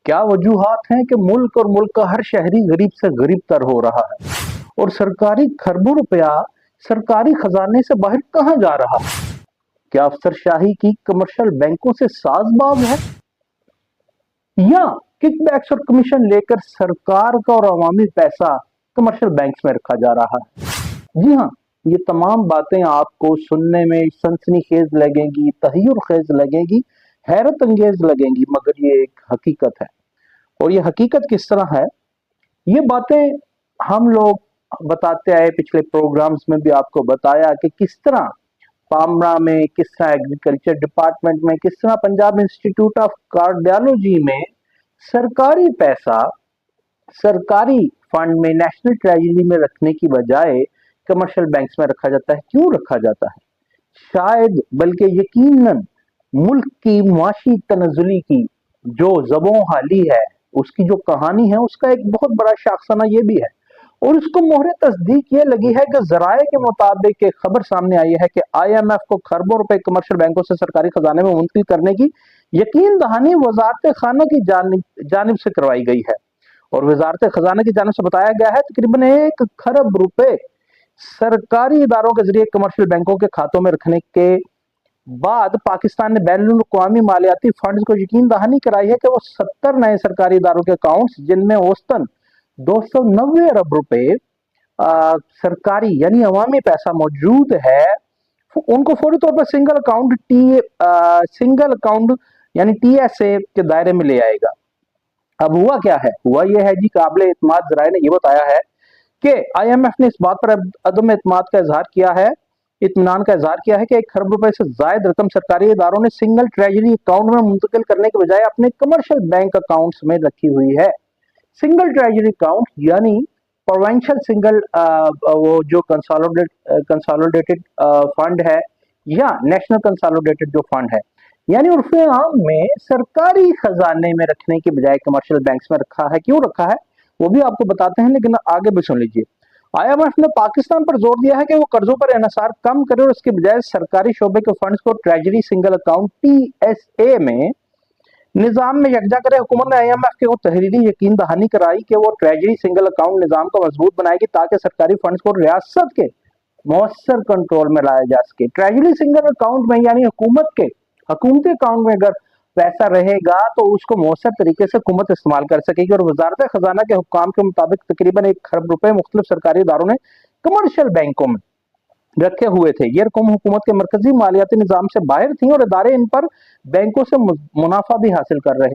क्या वजूहात हैं कि मुल्क और मुल्क का हर शहरी गरीब से गरीब तर हो रहा है और सरकारी खरबों रुपया सरकारी खजाने से बाहर कहां जा रहा है? क्या अफसरशाही की कमर्शियल बैंकों से साजबाज है या किकबैक्स और कमीशन लेकर सरकार का और अवामी पैसा कमर्शियल बैंक्स में रखा जा रहा है? जी हाँ, ये तमाम बातें आपको सुनने में सनसनीखेज लगेंगी, तहय्युरखेज लगेंगी, हैरत अंगेज लगेंगी, मगर ये एक हकीकत है। और ये हकीकत किस तरह है, ये बातें हम लोग बताते आए, पिछले प्रोग्राम्स में भी आपको बताया कि किस तरह पामरा में, किस तरह एग्रीकल्चर डिपार्टमेंट में, किस तरह पंजाब इंस्टीट्यूट ऑफ कार्डियोलॉजी में सरकारी पैसा सरकारी फंड में, नेशनल ट्रेजरी में रखने की बजाय कमर्शियल बैंक्स में रखा जाता है। क्यों रखा जाता है? शायद, बल्कि यकीनन मुल्क की मुआशी तनज़ुली की जो ज़बों हाली है, उसकी जो कहानी है, उसका एक बहुत बड़ा शाखसाना ये भी है। और उसको मोहरे तस्दीक ये लगी है कि ज़राए के मुताबिक एक खबर सामने आई है कि IMF को खरबों रुपए कमर्शियल बैंकों से सरकारी खजाने में मुंतकिल करने की यकीन दहानी वजारत खाना की जानिब से करवाई गई है। और वजारत खजाना की जानिब से बताया गया है तकरीबन 1 खरब रुपए सरकारी इदारों के जरिए कमर्शियल बैंकों के खातों में रखने के बाद पाकिस्तान ने बैनुल अक़वामी मालियाती फंड्स को यकीन दहानी कराई है कि वो 70 नए सरकारी इदारों के अकाउंट्स, जिनमें औसतन 290 अरब रुपए सरकारी यानी अवामी पैसा मौजूद है, उनको फौरी तौर पर सिंगल अकाउंट यानी TSA के दायरे में ले आएगा। अब हुआ क्या है? हुआ यह है जी, काबिल एतमाद ज़राए ने यह बताया है कि IMF ने इस बात पर अदम एतमाद का इजहार किया है, इत्मीनान का इजहार किया है कि 1 खरब रुपए से जायद रकम सरकारी इदारों ने सिंगल ट्रेजरी अकाउंट में मुंतकिल करने के बजाय अपने कमर्शियल बैंक अकाउंट्स में रखी हुई है। सिंगल ट्रेजरी अकाउंट यानी प्रोविंशियल सिंगल वो जो कंसोलिडेटेड फंड है या नेशनल कंसोलिडेटेड जो फंड है, यानी उर्फ़े आम में सरकारी खजाने में रखने के बजाय कमर्शियल बैंक्स में रखा है। क्यों रखा है वो भी आपको बताते हैं, लेकिन आगे भी सुन लीजिए। IMF ने पाकिस्तान पर जोर दिया है कि वो कर्जों पर इन्हिसार कम करे और इसके बजाय सरकारी शोबे के फंड्स को ट्रेजरी सिंगल अकाउंट TSA में निजाम में यकजा करे। हुकूमत ने IMF के वो तहरीरी यकीन दहानी कराई कि वो ट्रेजरी सिंगल अकाउंट निजाम को मजबूत बनाएगी ताकि सरकारी फंड्स को रियासत के मौसर कंट्रोल में लाया जा सके। ट्रेजरी सिंगल अकाउंट में यानी हुकूमती अकाउंट में अगर पैसा रहेगा तो उसको मौसर तरीके से हुकूमत इस्तेमाल कर सकेगी। और वजारत खजाना के हुक्काम के मुताबिक तकरीबन 1 खरब रुपए मुख्तलिफ सरकारी इदारों ने कमर्शियल बैंकों में रखे हुए थे। ये रकम हुकूमत के मरकजी मालियाती निजाम से बाहर थी और इदारे इन पर बैंकों से मुनाफा भी हासिल कर रहे